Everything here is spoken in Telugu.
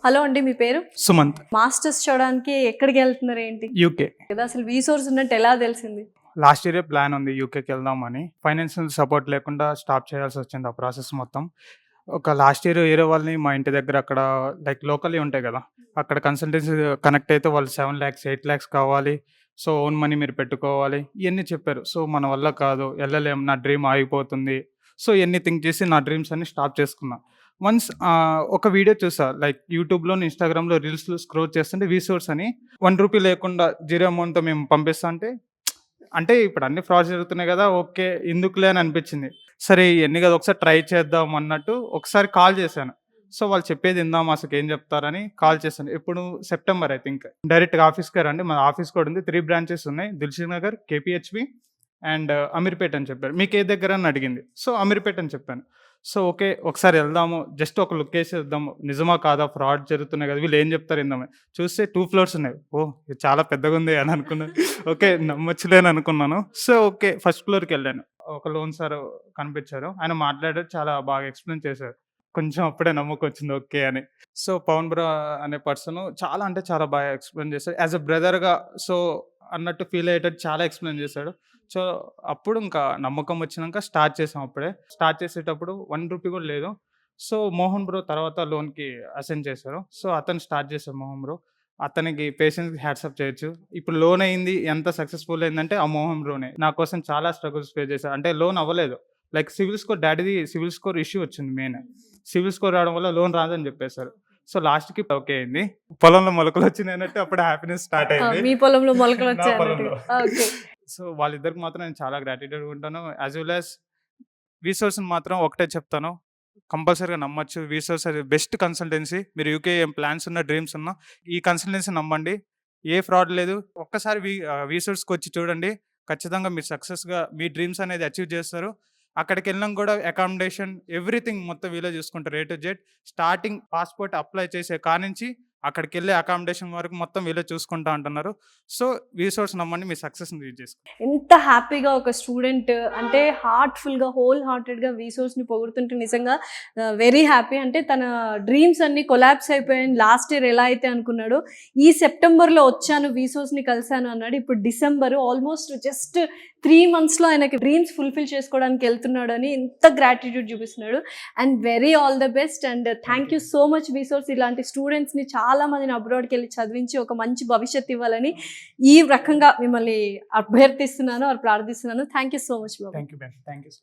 హలో అండి, మీ పేరు? సుమంత్. మాస్టర్స్ చూడడానికి ఎక్కడికి వెళ్తున్నారు ఏంటి? యూకే. కదా అసలు వీసోర్స్ ఉన్నట్టు ఎలా తెలిసింది? లాస్ట్ ఇయరే ప్లాన్ ఉంది యూకేకి వెళ్దామని. ఫైనాన్షియల్ సపోర్ట్ లేకుండా స్టాప్ చేయాల్సి వచ్చింది ఆ ప్రాసెస్ మొత్తం. ఒక లాస్ట్ ఇయర్ వేరే వాళ్ళని మా ఇంటి దగ్గర అక్కడ లైక్ లోకల్లీ ఉంటాయి కదా, అక్కడ కన్సల్టెన్సీ కనెక్ట్ అయితే వాళ్ళు 7 lakhs 8 lakhs కావాలి. సో ఓన్ మనీ మీరు పెట్టుకోవాలి ఇవన్నీ చెప్పారు. సో మన వల్ల కాదు, వెళ్ళలేం, నా డ్రీమ్ ఆగిపోతుంది. సో ఇవన్నీ థింక్ చేసి నా డ్రీమ్స్ అన్ని స్టాప్ చేసుకున్నా. వన్స్ ఒక వీడియో చూసా, లైక్ యూట్యూబ్లో ఇన్స్టాగ్రామ్లో రీల్స్ స్క్రోల్ చేస్తుంటే వీసోర్స్ అని ₹1 లేకుండా జీరో అమౌంట్తో మేము పంపిస్తా అంటే ఇప్పుడు అన్ని ఫ్రాడ్స్ జరుగుతున్నాయి కదా, ఓకే ఎందుకులే అని అనిపించింది. సరే ఇవన్నీ కదా ఒకసారి ట్రై చేద్దాం అన్నట్టు ఒకసారి కాల్ చేశాను. సో వాళ్ళు చెప్పేది ఇందాం, అసలు ఏం చెప్తారని కాల్ చేశాను. ఇప్పుడు సెప్టెంబర్ ఐ థింక్. డైరెక్ట్గా ఆఫీస్కి రండి, మన ఆఫీస్ కూడా ఉంది. 3 branches ఉన్నాయి, దిల్షుక్ నగర్, కేపీహెచ్బి అండ్ అమీర్పేట అని చెప్పారు. మీకు ఏ దగ్గర అని అడిగింది. సో అమీర్పేట అని చెప్పాను. సో ఓకే ఒకసారి వెళ్దాము, జస్ట్ ఒక లుక్ వేసి వెళ్దాము, నిజమా కాదా, ఫ్రాడ్ జరుగుతున్నాయి కదా, వీళ్ళు ఏం చెప్తారు ఇందామని. చూస్తే 2 floors ఉన్నాయి. ఓ ఇది చాలా పెద్దగా ఉంది అని అనుకున్నాను. ఓకే నమ్మొచ్చులే అని అనుకున్నాను. సో ఓకే ఫస్ట్ ఫ్లోర్కి వెళ్ళాను. ఒక లోన్ సార్ కనిపించారు, ఆయన మాట్లాడారు, చాలా బాగా ఎక్స్ప్లెయిన్ చేశారు. కొంచెం అప్పుడే నమ్మకం వచ్చింది ఓకే అని. సో పవన్ బ్రో అనే పర్సన్ చాలా అంటే చాలా బాగా ఎక్స్ప్లెయిన్ చేశాడు. యాజ్ అ బ్రదర్గా సో అన్నట్టు ఫీల్ అయ్యేటట్టు చాలా ఎక్స్ప్లెయిన్ చేశాడు. సో అప్పుడు ఇంకా నమ్మకం వచ్చినాక స్టార్ట్ చేసాం. అప్పుడే స్టార్ట్ చేసేటప్పుడు ₹1 కూడా లేదు. సో మోహన్ బ్రో తర్వాత లోన్కి అసైన్ చేశారు. సో అతను స్టార్ట్ చేశారు మోహన్ బ్రో. అతనికి పేషెన్స్కి హ్యాట్సప్ చేయొచ్చు. ఇప్పుడు లోన్ అయింది, ఎంత సక్సెస్ఫుల్ అయిందంటే ఆ మోహన్ బ్రోనే. నా కోసం చాలా స్ట్రగుల్స్ ఫేస్ చేశారు. అంటే లోన్ అవ్వలేదు, లైక్ సివిల్ స్కోర్, డాడీది సివిల్ స్కోర్ ఇష్యూ వచ్చింది. మెయిన్ సివిల్ స్కోర్ రావడం వల్ల లోన్ రాదని చెప్పేశారు. సో లాస్ట్కి ఓకే అయింది. పొలంలో మొలకలు వచ్చినాయి అన్నట్టు అప్పుడు హ్యాపీనెస్ స్టార్ట్ అయింది. మీ పొలంలో మొలకలు నా వచ్చాయి పొలంలో. ఓకే. సో వాళ్ళిద్దరికి మాత్రం నేను చాలా గ్రాటిట్యూడ్ ఉంటాను. యాజ్ వెల్ యాజ్ వీసోర్స్ని మాత్రం ఒకటే చెప్తాను, కంపల్సరీగా నమ్మొచ్చు. వీసోర్స్ అది బెస్ట్ కన్సల్టెన్సీ. మీరు యూకే ఏం ప్లాన్స్ ఉన్న, డ్రీమ్స్ ఉన్నా ఈ కన్సల్టెన్సీ నమ్మండి. ఏ ఫ్రాడ్ లేదు. ఒక్కసారి వీసోర్స్కి వచ్చి చూడండి, ఖచ్చితంగా మీరు సక్సెస్గా మీ డ్రీమ్స్ అనేది అచీవ్ చేస్తారు. అక్కడికి వెళ్ళినాక కూడా అకామిడేషన్ ఎవ్రీథింగ్ మొత్తం వీళ్ళే చూసుకుంటారు, A to Z. Starting passport apply చేసే కానించి అక్కడికి వెళ్ళే అకామిడేషన్ వరకు మొత్తం వీళ్ళే చూసుకుంటా అంటున్నారు. సో వీసోర్స్ నమ్మండి, మీ సక్సెస్ని రీచ్ చేసుకోండి. ఎంత హ్యాపీగా ఒక స్టూడెంట్ అంటే హార్ట్ఫుల్గా, హోల్ హార్టెడ్గా వీసోర్స్ని పొగుడుతుంటే నిజంగా వెరీ హ్యాపీ. అంటే తన డ్రీమ్స్ అన్ని కొలాప్స్ అయిపోయాయి. లాస్ట్ ఇయర్ ఎలా అయితే అనుకున్నాడో, ఈ సెప్టెంబర్లో వచ్చాను వీసోర్స్ని కలిశాను అన్నాడు. ఇప్పుడు డిసెంబర్, ఆల్మోస్ట్ జస్ట్ 3 monthsలో ఆయనకి డ్రీమ్స్ ఫుల్ఫిల్ చేసుకోవడానికి వెళ్తున్నాడు అని ఎంత గ్రాటిట్యూడ్ చూపిస్తున్నాడు. And very all the best and thank you so much వీసోర్స్. ఇలాంటి స్టూడెంట్స్ని చాలా మందిని అబ్రాడ్కి వెళ్ళి చదివించి ఒక మంచి భవిష్యత్తు ఇవ్వాలని ఈ రకంగా మిమ్మల్ని అభ్యర్థిస్తున్నాను, ప్రార్థిస్తున్నాను. Thank you so much Babu. Thank you.